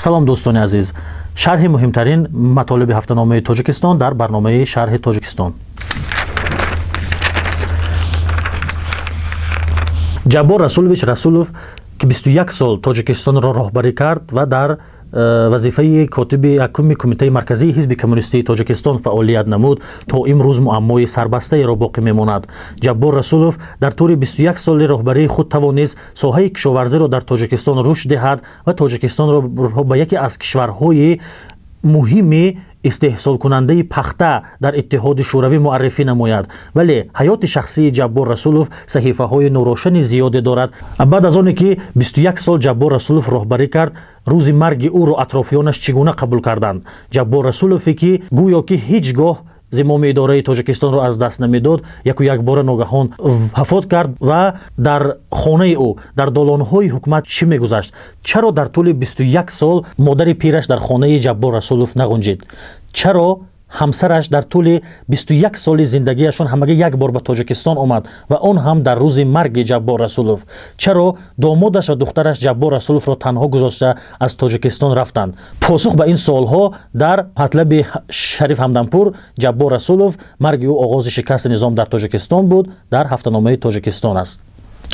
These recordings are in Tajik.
салом дӯстони азиз, шарҳи муҳимтарин матолиби ҳафтаномаи Тоҷикистон дар барномаи Шарҳи Тоҷикистон. Ҷаббор Расулович Расулов ки 21 сол Тоҷикистонро роҳбарӣ кард ва дар вазифаи котиби якуми кумитаи марказии ҳизби коммунистии Тоҷикистон фаъолият намуд, то имрӯз муаммои сарбастаеро боқӣ мемонад. Ҷаббор Расулов дар тӯри 21 соли роҳбарии худ тавонист соҳаи кишоварзиро дар Тоҷикистон рушд диҳад ва Тоҷикистонро ба яке аз кишварҳои муҳими истеҳсолкунандаи пахта дар иттиҳоди шӯравӣ муаррифӣ намояд. Вале ҳаёти шахсии Ҷаббор Расулов саҳифаҳои нурошани зиёде дорад. Баъд аз оне ки 21 сол Ҷаббор Расулов роҳбарӣ кард, рӯзи марги ӯро атрофиёнаш чӣ гуна қабул карданд? Ҷаббор Расулове ки гӯё ки ҳеҷ гоҳ зимоми идораи Тоҷикистонро аз даст намедод, якбора ногаҳон ҳафот кард ва дар хонаи ӯ дар долонҳои ҳукумат чӣ мегузашт? Чаро дар тӯли 21 сол модари пираш дар хонаи Ҷаббор Расулов нағунҷид? Чаро ҳамсараш дар тӯли 21 соли зиндагиашон ҳамага як бор ба Тоҷикистон омад ва он ҳам дар рӯзи марги Ҷаббор Расулов? Чаро домодаш ва духтараш Ҷаббор Расуловро танҳо гузошта аз Тоҷикистон рафтанд? Посух ба ин суолҳо дар матлаби Шариф Ҳамданпур Ҷаббор Расулов марги ӯ оғози шикасти низом дар Тоҷикистон буд дар ҳафтаномаи Тоҷикистон аст.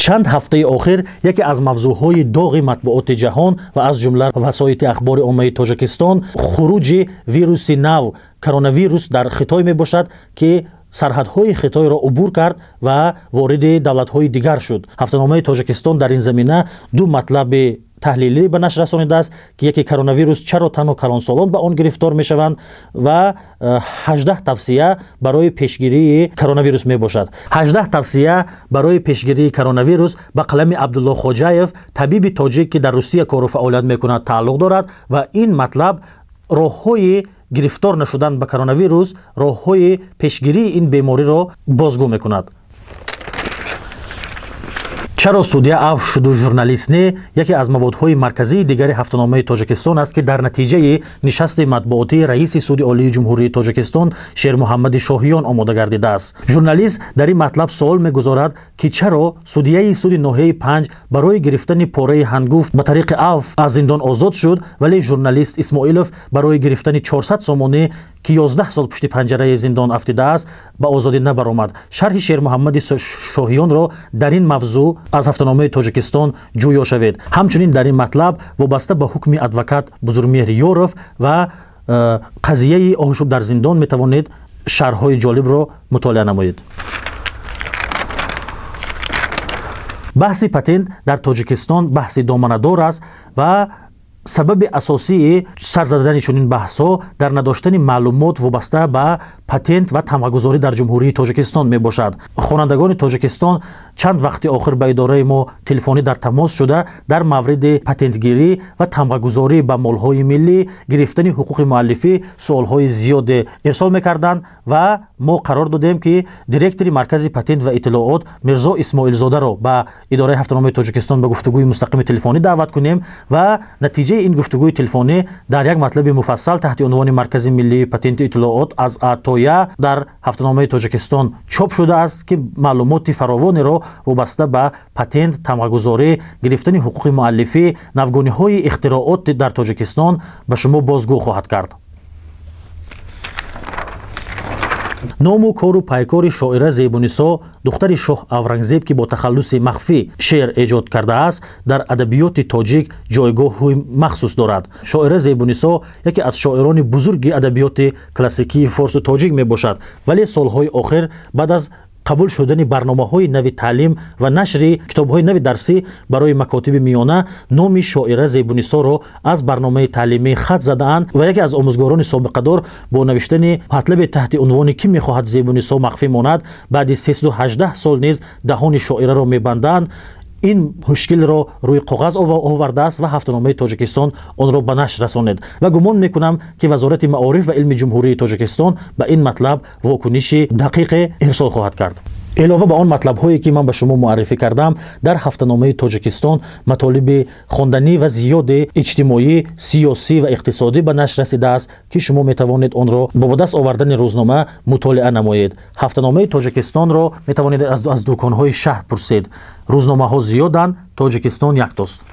Чанд ҳафтаи охир яке аз мавзӯъҳои доғи матбуоти ҷаҳон ва аз ҷумла васоити ахбори оммаи Тоҷикистон хуруҷи вируси нав коронавирус дар Хитой мебошад, ки сарҳадҳои Хитойро убур кард ва вориди давлатҳои дигар шуд. Ҳафтаномаи Тоҷикистон дар ин замина ду матлаби таҳлилӣ ба нашр расонидааст, ки яке коронавирус чаро танҳо калонсолон ба он гирифтор мешаванд ва 18 тавсия барои пешгирии коронавирус мебошад. 18 тавсия барои пешгирии коронавирус ба қалами Абдулло Хоҷаев, табиби тоҷик ки дар Русия кору фаъолият мекунад, тааллуқ дорад ва ин матлаб роҳҳои гирифтор нашудан ба коронавирус, роҳҳои пешгирии ин бемориро бозгӯ мекунад. Чаро судияву шуду журналист не яке аз маводҳои марказии дигари ҳафтаномаи Тоҷикистон аст, ки дар натиҷаи нишасти матбуотии раиси суди олии ҷумҳурии Тоҷикистон Шермуҳаммади Шоҳиён омода гардидааст. Журналист дар ин матлаб суол мегузорад, ки чаро судияи суди ноҳияи 5 барои гирифтани пораи ҳангуфт ба тариқи авф аз зиндон озод шуд, вале журналист Исмоилов барои гирифтани 400 сомонӣ ки 11 сол пушти панҷараи зиндон афтидааст, ба озодӣ набаромад. Шарҳи Шермуҳаммади Шоҳиёнро дар ин мавзӯъ аз ҳафтаномаи Тоҷикистон ҷӯё шавед. Ҳамчунин дар ин матлаб вобаста ба ҳукми адвокат Бузургмеҳри Ёров ва қазияи оҳушуб дар зиндон метавонед шарҳҳои ҷолибро мутолиа намоед. баҳси патент дар Тоҷикистон баҳси доманадор аст ва сабаби асосии сар задани чунин баҳсҳо дар надоштани маълумот вобаста ба патент ва тамғагузорӣ дар ҷумҳурии Тоҷикистон мебошад. Хонандагони Тоҷикистон чанд вақти охир ба идораи мо телефонӣ дар тамос шуда дар мавриди патентгирӣ ва тамғагузорӣ ба молҳои миллӣ, гирифтани ҳуқуқи муаллифӣ суолҳои зиёде ирсол мекарданд ва мо қарор додем, ки директори Маркази патент ва иттилоот Мирзо Исмоилзодаро ба идораи ҳафтаномаи Тоҷикистон ба гуфтугӯи мустақими телефонӣ даъват кунем ва натиҷаи ин гуфтугӯи телефонӣ дар як матлаби муфассал таҳти унвони Маркази миллии патенту иттилоот аз А то Я дар ҳафтаномаи Тоҷикистон чоп шудааст, ки маълумоти фаровонеро вобаста ба патент, тамғагузорӣ, гирифтани ҳуқуқи муаллифӣ, навгониҳои ихтироот дар Тоҷикистон ба шумо бозгӯ хоҳад кард. ному кору пайкори шоира Зебунисо, духтари Шоҳ Аврангзеб, ки бо тахаллуси махфӣ шеър эҷод кардааст, дар адабиёти тоҷик ҷойгоҳи махсус дорад. Шоира Зебунисо яке аз шоирони бузурги адабиёти классикии форсу тоҷик мебошад, вале солҳои охир баъд аз қабул шудани барномаҳои нави таълим ва нашри китобҳои нави дарсӣ барои макотиби миёна, номи шоира Зебунисоро аз барномаи таълимӣ хат задаанд ва яке аз омӯзгорони собиқадор бо навиштани матлаби таҳти унвони «Кӣ мехоҳад Зебунисо махфӣ монад» баъди 318 сол низ даҳони шоираро мебанданд. ин мушкилро рӯи коғаз овардааст ва ҳафтаномаи Тоҷикистон онро ба нашр расонед ва гумон мекунам, ки вазорати маориф ва илми ҷумҳурии Тоҷикистон ба ин матлаб вокуниши дақиқе ирсол хоҳад кард. илова ба он матлабҳое ки ман ба шумо муаррифӣ кардам, дар ҳафтаномаи Тоҷикистон матолиби хонданӣ ва зиёди иҷтимоӣ, сиёсӣ ва иқтисодӣ ба нашр расидааст, ки шумо метавонед онро бо даст овардани рӯзнома мутолиа намоед. Ҳафтаномаи Тоҷикистонро метавонед аз дӯконҳои шаҳр пурсед. рӯзномаҳо зиёданд, Тоҷикистон яктост.